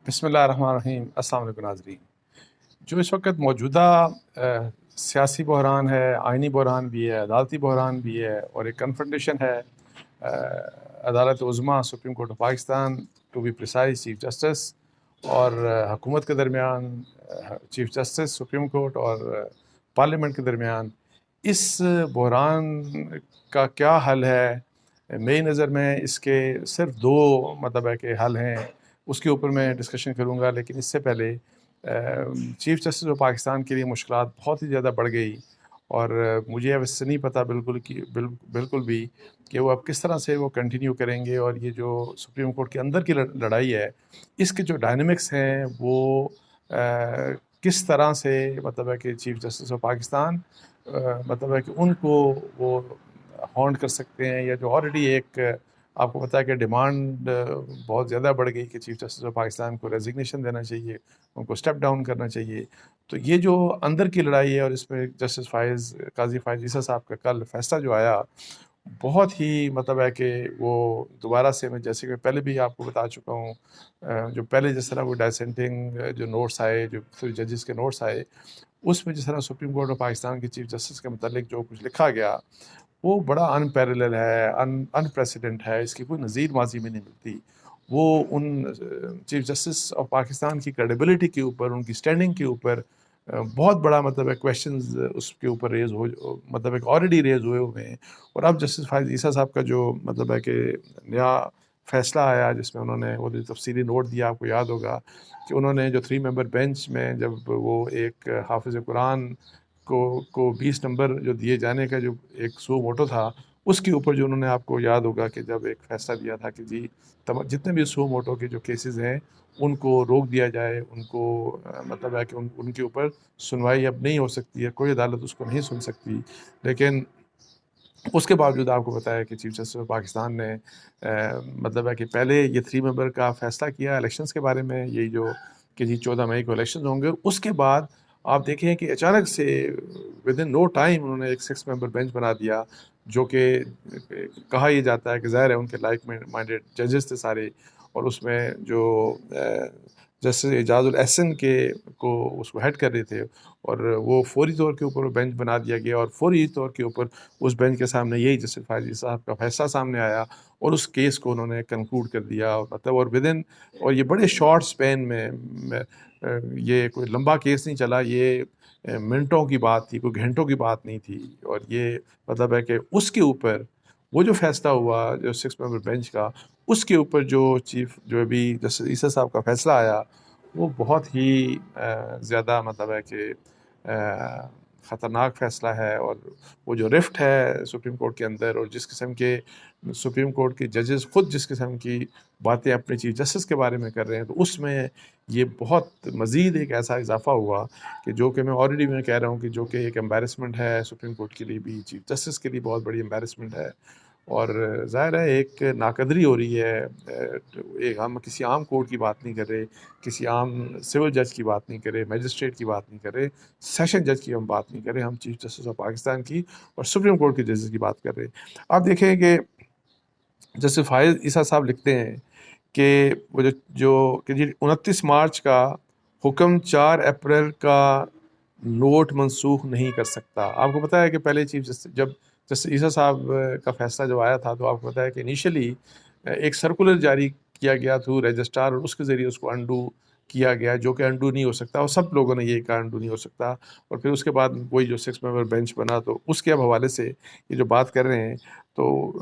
بسم اللہ الرحمن الرحیم۔ السلام علیکم ناظرین۔ جو اس وقت موجودہ سیاسی بحران ہے، آئینی بحران بھی ہے، عدالتی بحران بھی ہے، اور ایک کنفرنٹیشن ہے عدالت عظمیٰ Supreme Court of Pakistan to be precise chief justice اور حکومت کے درمیان، چیف جسٹس سپریم کورٹ اور پارلیمنٹ کے درمیان، اس بحران کا کیا حل ہے؟ میری نظر میں اس کے صرف دو ہے کہ حل ہیں، اس کے اوپر میں ڈسکشن کروں گا۔ لیکن اس سے پہلے چیف جسٹس آف پاکستان کے لیے مشکلات بہت ہی زیادہ بڑھ گئی، اور مجھے اب اس سے نہیں پتہ بالکل بھی کہ وہ اب کس طرح سے وہ کنٹینیو کریں گے، اور یہ جو سپریم کورٹ کے اندر کی لڑائی ہے، اس کے جو ڈائنمکس ہیں وہ کس طرح سے ہے کہ چیف جسٹس آف پاکستان ہے کہ ان کو وہ ہونڈ کر سکتے ہیں، یا جو آلریڈی ایک آپ کو پتہ ہے کہ ڈیمانڈ بہت زیادہ بڑھ گئی کہ چیف جسٹس آف پاکستان کو ریزگنیشن دینا چاہیے، ان کو اسٹیپ ڈاؤن کرنا چاہیے۔ تو یہ جو اندر کی لڑائی ہے، اور اس میں جسٹس قاضی فائز عیسیٰ صاحب کا کل فیصلہ جو آیا، بہت ہی ہے کہ وہ دوبارہ سے، میں جیسے کہ پہلے بھی آپ کو بتا چکا ہوں، جو پہلے جس طرح وہ ڈائسینٹنگ جو نوٹس آئے، جو ججز کے نوٹس آئے، اس میں جس طرح سپریم کورٹ آف پاکستان کے چیف جسٹس کے متعلق جو کچھ لکھا گیا، وہ بڑا ان پیرلل ہے، ان پریسیڈنٹ ہے، اس کی کوئی نظیر ماضی میں نہیں ملتی۔ وہ in chief justice of Pakistan کی کریڈیبلٹی کے اوپر، ان کی سٹینڈنگ کے اوپر بہت بڑا ہے کویشچنز اس کے اوپر ریز ہو، آلریڈی ریز ہوئے ہیں۔ اور اب جسٹس فائز عیسیٰ صاحب کا جو ہے کہ نیا فیصلہ آیا، جس میں انہوں نے وہ تفصیلی نوٹ دیا، آپ کو یاد ہوگا کہ انہوں نے جو 3 ممبر بینچ میں جب وہ ایک حافظ قرآن کو 20 نمبر جو دیے جانے کا جو ایک سو موٹو تھا، اس کے اوپر جو انہوں نے، آپ کو یاد ہوگا کہ جب ایک فیصلہ دیا تھا کہ جی جتنے بھی سو موٹو کے جو کیسز ہیں ان کو روک دیا جائے، ان کو ہے کہ ان کے اوپر سنوائی اب نہیں ہو سکتی ہے، کوئی عدالت اس کو نہیں سن سکتی۔ لیکن اس کے باوجود آپ کو بتایا کہ چیف جسٹس آف پاکستان نے ہے کہ پہلے یہ 3 ممبر کا فیصلہ کیا الیکشنز کے بارے میں، یہی جو کہ جی 14 مئی کو الیکشنز ہوں گے۔ اس کے بعد آپ دیکھیں کہ اچانک سے ود ان نو ٹائم انہوں نے ایک 6 ممبر بینچ بنا دیا، جو کہ کہا یہ جاتا ہے کہ ظاہر ہے ان کے لائک مائنڈیڈ ججز تھے سارے، اور اس میں جو جسٹس اعجاز الاحسن کو اس کو ہیڈ کر رہے تھے، اور وہ فوری طور کے اوپر بینچ بنا دیا گیا، اور فوری طور کے اوپر اس بینچ کے سامنے یہی جسٹس فائز صاحب کا فیصلہ سامنے آیا، اور اس کیس کو انہوں نے کنکلوڈ کر دیا، اور اور یہ بڑے شارٹ سپین میں یہ کوئی لمبا کیس نہیں چلا، یہ منٹوں کی بات تھی، کوئی گھنٹوں کی بات نہیں تھی۔ اور یہ ہے کہ اس کے اوپر وہ جو فیصلہ ہوا، جو 6 ممبر بینچ کا، اس کے اوپر جو ابھی جسٹس عیسیٰ صاحب کا فیصلہ آیا، وہ بہت ہی زیادہ ہے کہ خطرناک فیصلہ ہے۔ اور وہ جو رفٹ ہے سپریم کورٹ کے اندر، اور جس قسم کے سپریم کورٹ کے ججز خود جس قسم کی باتیں اپنے چیف جسٹس کے بارے میں کر رہے ہیں، تو اس میں یہ بہت مزید ایک ایسا اضافہ ہوا کہ جو کہ میں آلریڈی میں کہہ رہا ہوں کہ جو کہ ایک امبیرسمنٹ ہے سپریم کورٹ کے لیے بھی، چیف جسٹس کے لیے بہت بڑی امبیرسمنٹ ہے۔ اور ظاہر ہے ایک ناقدری ہو رہی ہے، ہم کسی عام کورٹ کی بات نہیں کر رہے، کسی عام سول جج کی بات نہیں کر رہے، میجسٹریٹ کی بات نہیں کر رہے، سیشن جج کی ہم بات نہیں کر رہے، ہم چیف جسٹس آف پاکستان کی اور سپریم کورٹ کے ججز کی بات کر رہے ہیں۔ آپ دیکھیں کہ جسٹس فائز عیسیٰ صاحب لکھتے ہیں کہ وہ کہ 29 مارچ کا حکم 4 اپریل کا نوٹ منسوخ نہیں کر سکتا۔ آپ کو پتہ ہے کہ پہلے چیف جسٹس جب جسٹس عیسیٰ صاحب کا فیصلہ جو آیا تھا، تو آپ کو پتہ ہے کہ انیشلی ایک سرکولر جاری کیا گیا تھا رجسٹرار، اور اس کے ذریعے اس کو انڈو کیا گیا، جو کہ انڈو نہیں ہو سکتا، اور سب لوگوں نے یہ کہا انڈو نہیں ہو سکتا۔ اور پھر اس کے بعد وہی جو 6 ممبر بینچ بنا، تو اس کے اب حوالے سے یہ جو بات کر رہے ہیں، تو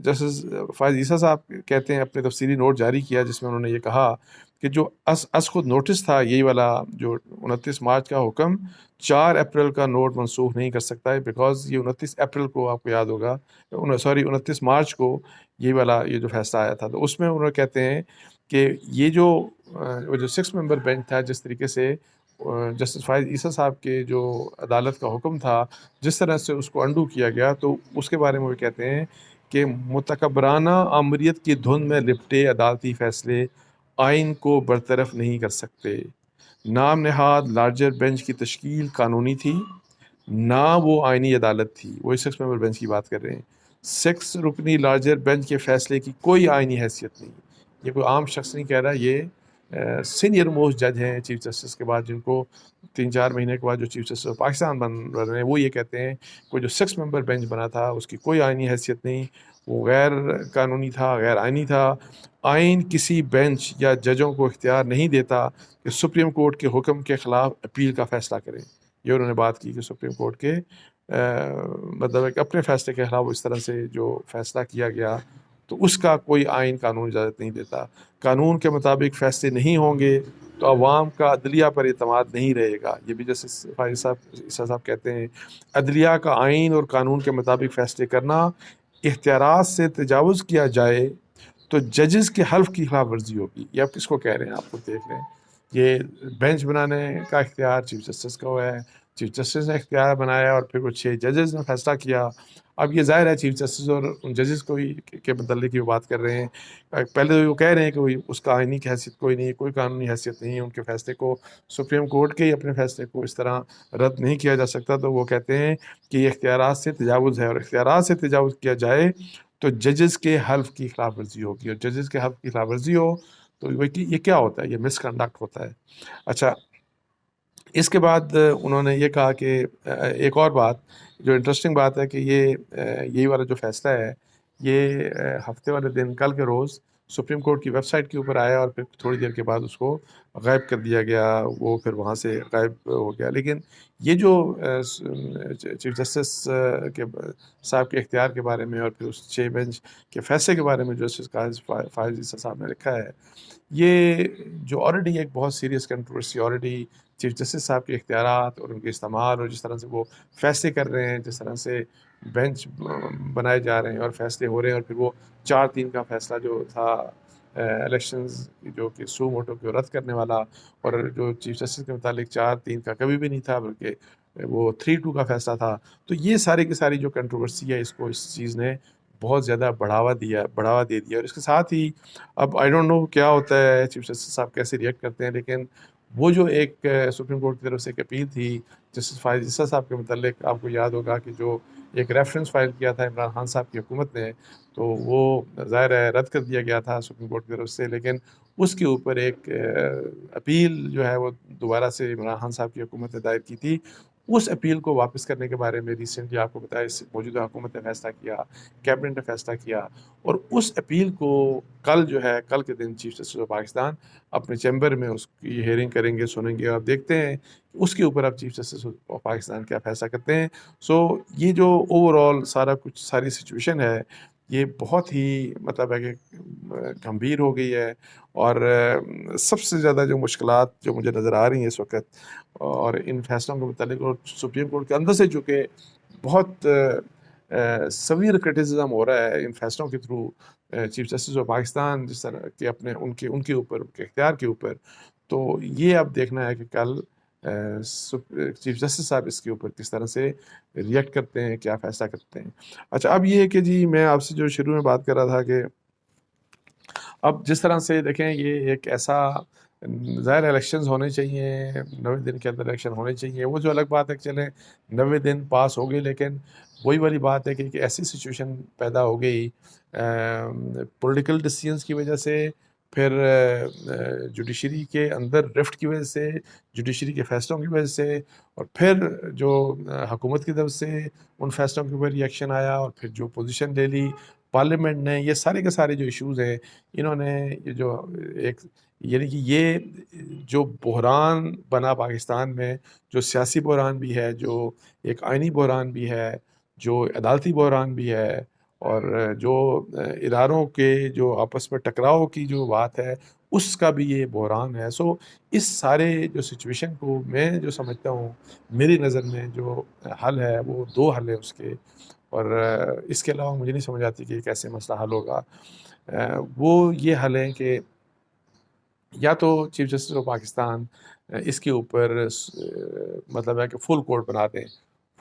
جسٹس فائز عیسیٰ صاحب کہتے ہیں اپنے تفصیلی نوٹ جاری کیا، جس میں انہوں نے یہ کہا کہ جو خود نوٹس تھا، یہی والا جو 29 مارچ کا حکم 4 اپریل کا نوٹ منسوخ نہیں کر سکتا ہے، بیکاز یہ 29 اپریل کو آپ کو یاد ہوگا، 29 مارچ کو یہ جو فیصلہ آیا تھا، تو اس میں انہوں نے کہتے ہیں کہ یہ جو 6 ممبر بینچ تھا، جس طریقے سے جسٹس فائز عیسیٰ صاحب کے جو عدالت کا حکم تھا، جس طرح سے اس کو انڈو کیا گیا، تو اس کے بارے میں وہ کہتے ہیں کہ متکبرانہ آمریت کی دھن میں لپٹے عدالتی فیصلے آئین کو برطرف نہیں کر سکتے۔ نام نہاد لارجر بینچ کی تشکیل قانونی تھی، نہ وہ آئینی عدالت تھی۔ وہی 6 ممبر بینچ کی بات کر رہے ہیں۔ 6 رکنی لارجر بینچ کے فیصلے کی کوئی آئینی حیثیت نہیں۔ یہ کوئی عام شخص نہیں کہہ رہا، یہ سینئر موسٹ جج ہیں چیف جسٹس کے بعد، جن کو 3-4 مہینے کے بعد جو چیف جسٹس آف پاکستان بن رہے ہیں وہ یہ کہتے ہیں کہ جو 6 ممبر بینچ بنا تھا اس کی کوئی آئینی حیثیت نہیں، وہ غیر قانونی تھا، غیر آئینی تھا۔ آئین کسی بینچ یا ججوں کو اختیار نہیں دیتا کہ سپریم کورٹ کے حکم کے خلاف اپیل کا فیصلہ کریں۔ یہ انہوں نے بات کی کہ سپریم کورٹ کے مطلب ہے کہ اپنے فیصلے کے خلاف اس طرح سے جو فیصلہ کیا گیا تو اس کا کوئی آئین قانون اجازت نہیں دیتا۔ قانون کے مطابق فیصلے نہیں ہوں گے تو عوام کا عدلیہ پر اعتماد نہیں رہے گا۔ یہ بھی جیسے فائز صاحب عیسیٰ صاحب کہتے ہیں، عدلیہ کا آئین اور قانون کے مطابق فیصلے کرنا، اختیارات سے تجاوز کیا جائے تو ججز کے حلف کی خلاف ورزی ہوگی۔ یہ آپ کس کو کہہ رہے ہیں؟ آپ کو دیکھ لیں، یہ بینچ بنانے کا اختیار چیف جسٹس کا ہوا ہے، چیف جسٹس نے اختیار بنایا اور پھر وہ 6 ججز نے فیصلہ کیا۔ اب یہ ظاہر ہے چیف جسٹس اور ان ججز کو ہی کے متعلق وہ بات کر رہے ہیں۔ پہلے وہ کہہ رہے ہیں کہ اس کا آئینی کی حیثیت کوئی نہیں، کوئی قانونی حیثیت نہیں ہے، ان کے فیصلے کو سپریم کورٹ کے ہی اپنے فیصلے کو اس طرح رد نہیں کیا جا سکتا۔ تو وہ کہتے ہیں کہ یہ اختیارات سے تجاوز ہے، اور اختیارات سے تجاوز کیا جائے تو ججز کے حلف کی خلاف ورزی ہوگی، اور ججز کے حلف کی خلاف ورزی ہو تو یہ کیا ہوتا ہے؟ یہ مس کنڈکٹ ہوتا ہے۔ اچھا، اس کے بعد انہوں نے یہ کہا کہ ایک اور بات جو انٹرسٹنگ بات ہے کہ یہی والا جو فیصلہ ہے یہ ہفتے والے دن کل کے روز سپریم کورٹ کی ویب سائٹ کے اوپر آیا، اور پھر تھوڑی دیر کے بعد اس کو غائب کر دیا گیا، وہ پھر وہاں سے غائب ہو گیا۔ لیکن یہ جو چیف جسٹس کے صاحب کے اختیار کے بارے میں اور پھر اس 6 بینچ کے فیصلے کے بارے میں جو جسٹس فائز عیسیٰ صاحب نے لکھا ہے، یہ جو آلریڈی ایک بہت serious controversy, already chief justice صاحب کے اختیارات اور ان کے استعمال اور جس طرح سے وہ فیصلے کر رہے ہیں، جس طرح سے بینچ بنائے جا رہے ہیں اور فیصلے ہو رہے ہیں، اور پھر وہ 4-3 کا فیصلہ جو تھا الیکشنز جو کہ سو موٹو کو رد کرنے والا، اور جو چیف جسٹس کے متعلق 4-3 کا کبھی بھی نہیں تھا بلکہ وہ 3-2 کا فیصلہ تھا۔ تو یہ ساری کی ساری جو کنٹروورسی ہے، اس چیز نے بہت زیادہ بڑھاوا دے دیا، اور اس کے ساتھ ہی اب آئی ڈونٹ نو کیا ہوتا ہے، چیف جسٹس صاحب کیسے ریئیکٹ کرتے ہیں، لیکن وہ جو ایک سپریم کورٹ کی طرف سے ایک اپیل تھی جسٹس فائز عیسیٰ صاحب کے متعلق، آپ کو یاد ہوگا کہ جو ایک ریفرنس فائل کیا تھا عمران خان صاحب کی حکومت نے، تو وہ ظاہر ہے رد کر دیا گیا تھا سپریم کورٹ کی طرف سے، لیکن اس کے اوپر ایک اپیل جو ہے وہ دوبارہ سے عمران خان صاحب کی حکومت نے دائر کی تھی۔ اس اپیل کو واپس کرنے کے بارے میں ریسنٹلی آپ کو بتایا موجودہ حکومت نے فیصلہ کیا، کیبنٹ نے فیصلہ کیا، اور اس اپیل کو کل کے دن چیف جسٹس آف پاکستان اپنے چیمبر میں اس کی ہیئرنگ کریں گے، سنیں گے، اور دیکھتے ہیں اس کے اوپر اب چیف جسٹس آف پاکستان کیا فیصلہ کرتے ہیں۔ یہ جو اوور آل ساری سچویشن ہے، یہ بہت ہی مطلب ہے کہ گمبھیر ہو گئی ہے، اور سب سے زیادہ جو مشکلات جو مجھے نظر آ رہی ہیں اس وقت اور ان فیصلوں کے متعلق، اور سپریم کورٹ کے اندر سے جو کہ بہت سویر کرٹیسزم ہو رہا ہے ان فیصلوں کے through chief justice of Pakistan جس طرح کے اپنے ان کے اوپر، ان کے اختیار کے اوپر، تو یہ اب دیکھنا ہے کہ کل چیف جسٹس صاحب اس کے اوپر کس طرح سے ریئیکٹ کرتے ہیں، کیا فیصلہ کرتے ہیں۔ اچھا، اب یہ ہے کہ جی میں آپ سے جو شروع میں بات کر رہا تھا کہ اب جس طرح سے دیکھیں یہ ایک ایسا ظاہر الیکشنز ہونے چاہیے، 90 دن کے اندر الیکشن ہونے چاہیے، وہ جو الگ بات ہے کہ چلیں 90 دن پاس ہو گئے، لیکن وہی والی بات ہے کہ ایسی سچویشن پیدا ہو گئی پولیٹیکل ڈیسیژنز کی وجہ سے، پھر جوڈیشری کے اندر رفٹ کی وجہ سے، جوڈیشری کے فیصلوں کی وجہ سے، اور پھر جو حکومت کی طرف سے ان فیصلوں کے اوپر ریئیکشن آیا، اور پھر جو پوزیشن لے لی پارلیمنٹ نے، یہ سارے کے سارے جو ایشوز ہیں انہوں نے یہ جو ایک یعنی کہ یہ جو بحران بنا پاکستان میں، جو سیاسی بحران بھی ہے، جو ایک آئینی بحران بھی ہے، جو عدالتی بحران بھی ہے، اور جو اداروں کے جو آپس میں ٹکراؤ کی جو بات ہے اس کا بھی یہ بحران ہے۔ اس سارے جو سچویشن کو میں جو سمجھتا ہوں، میری نظر میں جو حل ہے وہ 2 حل ہیں اس کے، اور اس کے علاوہ مجھے نہیں سمجھ آتی کہ کیسے مسئلہ حل ہوگا۔ وہ یہ حل ہے کہ یا تو چیف جسٹس آف پاکستان اس کے اوپر مطلب ہے کہ فل کورٹ بنا دیں۔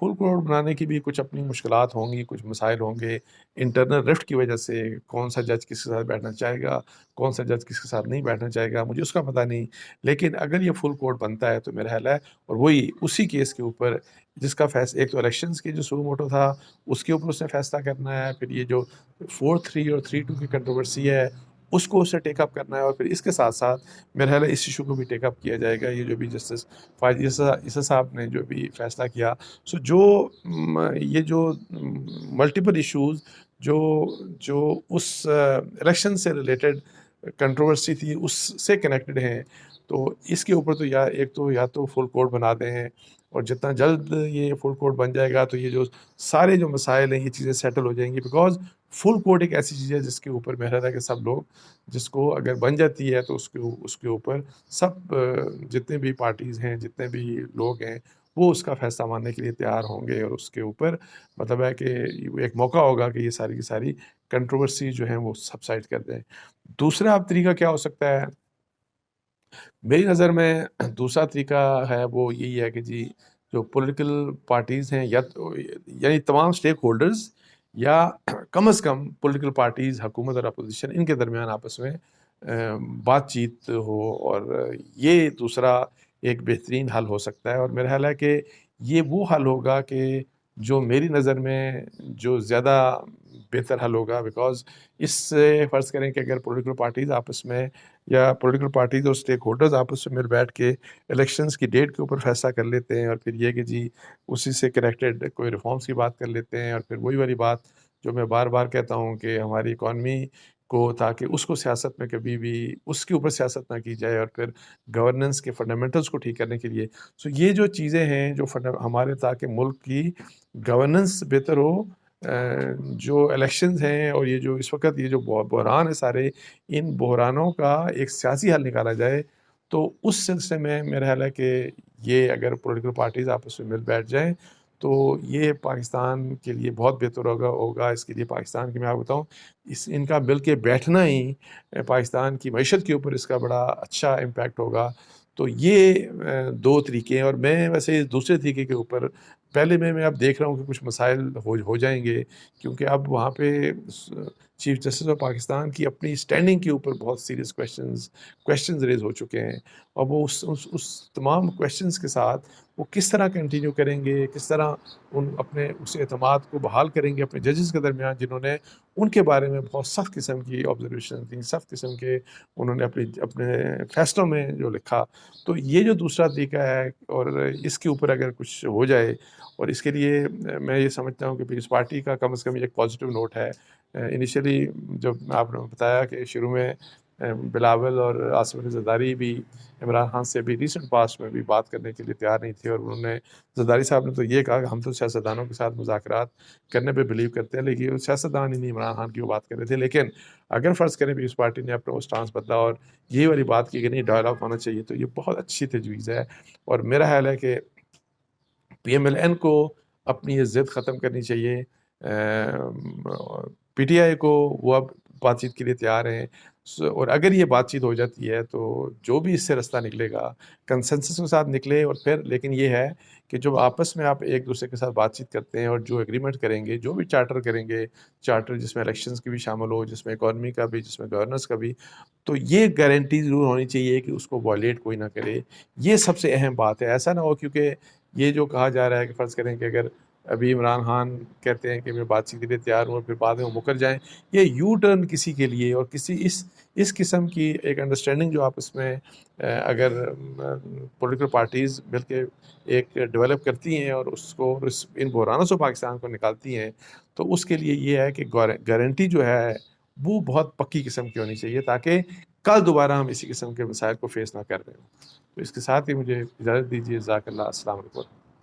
فل کورٹ بنانے کی بھی کچھ اپنی مشکلات ہوں گی، کچھ مسائل ہوں گے انٹرنل رفٹ کی وجہ سے، کون سا جج کس کے ساتھ بیٹھنا چاہے گا، کون سا جج کس کے ساتھ نہیں بیٹھنا چاہے گا، مجھے اس کا پتہ نہیں، لیکن اگر یہ فل کورٹ بنتا ہے تو میرا خیال ہے، اور وہی اسی کیس کے اوپر جس کا فیصلہ ایک تو الیکشنز کے جو سو موٹو تھا اس کے اوپر اس نے فیصلہ کرنا ہے، پھر یہ جو 4-3 اور 3-2 کی کنٹروورسی ہے اس کو اسے ٹیک اپ کرنا ہے، اور پھر اس کے ساتھ ساتھ میرا خیال ہے اس ایشو کو بھی ٹیک اپ کیا جائے گا. یہ جو بھی جسٹس فائز عیسیٰ صاحب نے جو بھی فیصلہ کیا، سو یہ جو ملٹیپل ایشوز جو جو اس الیکشن سے ریلیٹڈ کنٹروورسی تھی اس سے کنیکٹڈ ہیں، تو اس کے اوپر تو یا تو فل کورٹ بنا دیں ہیں، اور جتنا جلد یہ فل کورٹ بن جائے گا تو یہ جو سارے جو مسائل ہیں یہ چیزیں سیٹل ہو جائیں گی. بیکاز فل کورٹ ایک ایسی چیز ہے جس کے اوپر محرت ہے کہ سب لوگ، جس کو اگر بن جاتی ہے تو اس کے اوپر سب جتنے بھی پارٹیز ہیں، جتنے بھی لوگ ہیں، وہ اس کا فیصلہ ماننے کے لیے تیار ہوں گے، اور اس کے اوپر مطلب ہے کہ ایک موقع ہوگا کہ یہ ساری کی ساری کنٹروورسی جو ہیں وہ سبسائڈ کر دیں. دوسرا اب طریقہ کیا ہو سکتا ہے؟ میری نظر میں دوسرا طریقہ ہے وہ یہی ہے کہ جی جو پولیٹیکل پارٹیز ہیں، یعنی تمام سٹیک ہولڈرز، یا کم از کم پولیٹیکل پارٹیز، حکومت اور اپوزیشن، ان کے درمیان آپس میں بات چیت ہو، اور یہ دوسرا ایک بہترین حل ہو سکتا ہے. اور میرا خیال ہے کہ یہ وہ حل ہوگا کہ جو میری نظر میں جو زیادہ بہتر حل ہوگا. بیکاز اس سے فرض کریں کہ اگر پولیٹیکل پارٹیز آپس میں، یا پولیٹیکل پارٹیز اور اسٹیک ہولڈرز آپس میں مل بیٹھ کے الیکشنز کی ڈیٹ کے اوپر فیصلہ کر لیتے ہیں، اور پھر یہ کہ جی اسی سے کنیکٹڈ کوئی ریفارمس کی بات کر لیتے ہیں، اور پھر وہی والی بات جو میں بار بار کہتا ہوں کہ ہماری اکانومی کو، تاکہ اس کو سیاست میں کبھی بھی اس کے اوپر سیاست نہ کی جائے، اور پھر گورننس کے فنڈامنٹلز کو ٹھیک کرنے کے لیے. سو یہ جو چیزیں ہیں جو ہمارے، تاکہ ملک کی گورننس بہتر ہو، جو الیکشنز ہیں اور یہ جو اس وقت یہ جو بحران ہے سارے، ان بحرانوں کا ایک سیاسی حل نکالا جائے. تو اس سلسلے میں میرا خیال ہے کہ یہ اگر پولیٹیکل پارٹیز آپس میں مل بیٹھ جائیں تو یہ پاکستان کے لیے بہت بہتر ہوگا. اس کے لیے پاکستان کی میں آپ بتاؤں، ان کا مل کے بیٹھنا ہی پاکستان کی معیشت کے اوپر اس کا بڑا اچھا امپیکٹ ہوگا. تو یہ دو طریقے ہیں. اور میں ویسے دوسرے طریقے کے اوپر پہلے میں اب دیکھ رہا ہوں کہ کچھ مسائل ہو جائیں گے، کیونکہ اب وہاں پہ چیف جسٹس آف پاکستان کی اپنی اسٹینڈنگ کے اوپر بہت سیریس کویشچنز ریز ہو چکے ہیں، اور وہ اس تمام کویشچنز کے ساتھ وہ کس طرح کنٹینیو کریں گے، کس طرح اپنے اس اعتماد کو بحال کریں گے اپنے ججز کے درمیان، جنہوں نے ان کے بارے میں بہت سخت قسم کی آبزرویشن تھیں، سخت قسم کے انہوں نے اپنے فیصلوں میں جو لکھا. تو یہ جو دوسرا طریقہ ہے، اور اس کے اوپر اگر کچھ ہو جائے، اور اس کے لیے میں یہ سمجھتا ہوں کہ پیپلز پارٹی کا کم از کم ایک پازیٹیو نوٹ ہے. انیشیلی جب آپ نے بتایا کہ شروع میں بلاول اور آصف علی زرداری بھی عمران خان سے بھی ریسنٹ پاسٹ میں بھی بات کرنے کے لیے تیار نہیں تھے، اور انہوں نے، زرداری صاحب نے تو یہ کہا کہ ہم تو سیاستدانوں کے ساتھ مذاکرات کرنے پہ بلیو کرتے ہیں، لیکن سیاستدان ہی نہیں عمران خان کی وہ بات کر رہے تھے. لیکن اگر فرض کریں پیپلز پارٹی نے اپنا وہ سٹانس بدلا اور یہ والی بات کی کہ نہیں ڈائلاگ ہونا چاہیے، تو یہ بہت اچھی تجویز ہے. اور میرا خیال ہے کہ پی ایم ایل این کو اپنی یہ ضد ختم کرنی چاہیے. پی ٹی آئی کو وہ اب بات چیت کے لیے تیار ہیں، اور اگر یہ بات چیت ہو جاتی ہے تو جو بھی اس سے رستہ نکلے گا کنسنسس کے ساتھ نکلے. اور پھر لیکن یہ ہے کہ جب آپس میں آپ ایک دوسرے کے ساتھ بات چیت کرتے ہیں اور جو ایگریمنٹ کریں گے، جو بھی چارٹر کریں گے، چارٹر جس میں الیکشنز کی بھی شامل ہو، جس میں اکانومی کا بھی، جس میں گورننس کا بھی، تو یہ گارنٹی ضرور ہونی چاہیے کہ اس کو وائلیٹ کوئی نہ کرے. یہ سب سے اہم بات ہے. ایسا نہ ہو، کیونکہ یہ جو کہا جا رہا ہے کہ فرض کریں کہ اگر ابھی عمران خان کہتے ہیں کہ میں بات چیت کے لیے تیار ہوں، اور پھر بعد میں وہ مکر جائیں، یہ یو ٹرن کسی کے لیے اور کسی اس قسم کی ایک انڈرسٹینڈنگ جو آپس میں اگر پولیٹیکل پارٹیز مل کے ایک ڈیولپ کرتی ہیں اور اس کو ان بحرانوں سے پاکستان کو نکالتی ہیں، تو اس کے لیے یہ ہے کہ گارنٹی جو ہے وہ بہت پکی قسم کی ہونی چاہیے، تاکہ کل دوبارہ ہم اسی قسم کے مسائل کو فیس نہ کر رہے ہوں. تو اس کے ساتھ ہی مجھے اجازت دیجیے. جزاک اللہ. السلام علیکم.